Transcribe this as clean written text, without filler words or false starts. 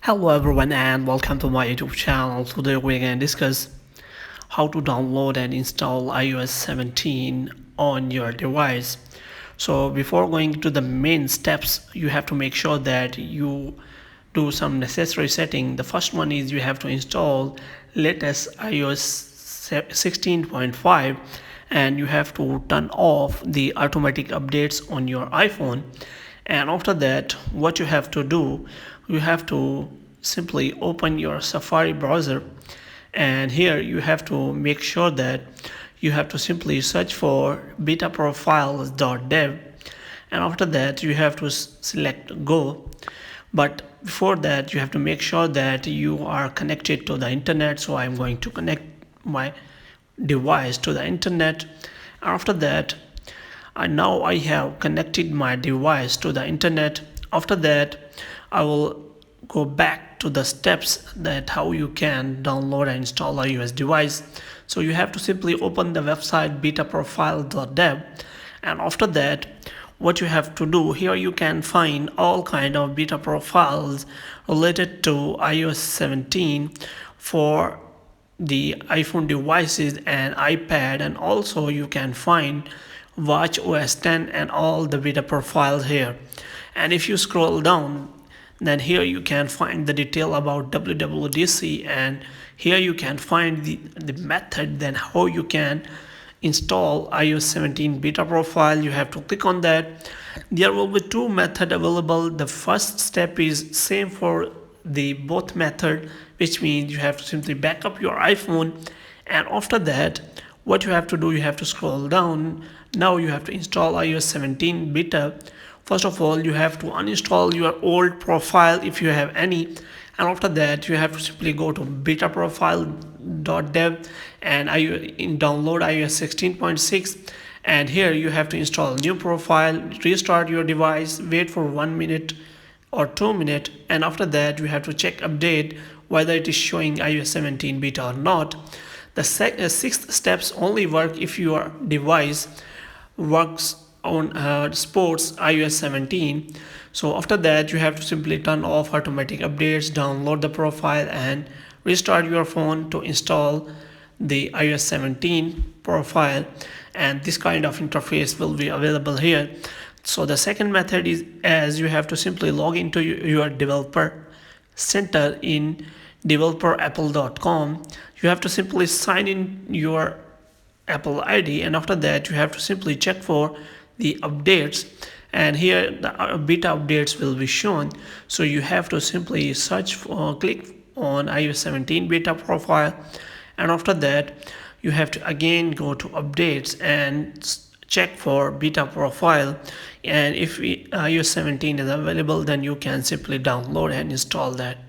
Hello everyone and welcome to my YouTube channel. Today we're going to discuss how to download and install iOS 17 on your device. So before going to the main steps, you have to make sure that you do some necessary setting. The first one is you have to install latest iOS 16.5 and you have to turn off the automatic updates on your iPhone. And after that, what you have to do, you have to simply open your Safari browser, and here you have to make sure that you have to simply search for betaprofiles.dev, and after that you have to select go. But before that, you have to make sure that you are connected to the internet. So I'm going to connect my device to the internet. After that, now I have connected my device to the internet. After that, I will go back to the steps that how you can download and install iOS device. So you have to simply open the website betaprofile.dev, and after that, what you have to do, here you can find all kind of beta profiles related to iOS 17 for the iPhone devices and iPad, and also you can find watch OS 10 and all the beta profiles here. And if you scroll down, then here you can find the detail about WWDC, and here you can find the method then how you can install iOS 17 beta profile. You have to click on that. There will be two methods available. The first step is same for the both method, which means you have to simply back up your iPhone, and after that, what you have to do, you have to scroll down. Now you have to install iOS 17 beta. First of all, you have to uninstall your old profile if you have any, and after that you have to simply go to betaprofile.dev and download iOS 16.6, and here you have to install new profile, restart your device, wait for 1 minute or 2 minutes, and after that you have to check update whether it is showing iOS 17 beta or not. The sixth steps only work if your device works on sports iOS 17. So after that, you have to simply turn off automatic updates, download the profile, and restart your phone to install the iOS 17 profile, and this kind of interface will be available here. So the second method is, as you have to simply log into your developer center in developerapple.com. You have to simply sign in your Apple ID, and after that you have to simply check for the updates, and here the beta updates will be shown. So you have to simply search for, click on iOS 17 beta profile, and after that you have to again go to updates and check for beta profile, and if iOS 17 is available, then you can simply download and install that.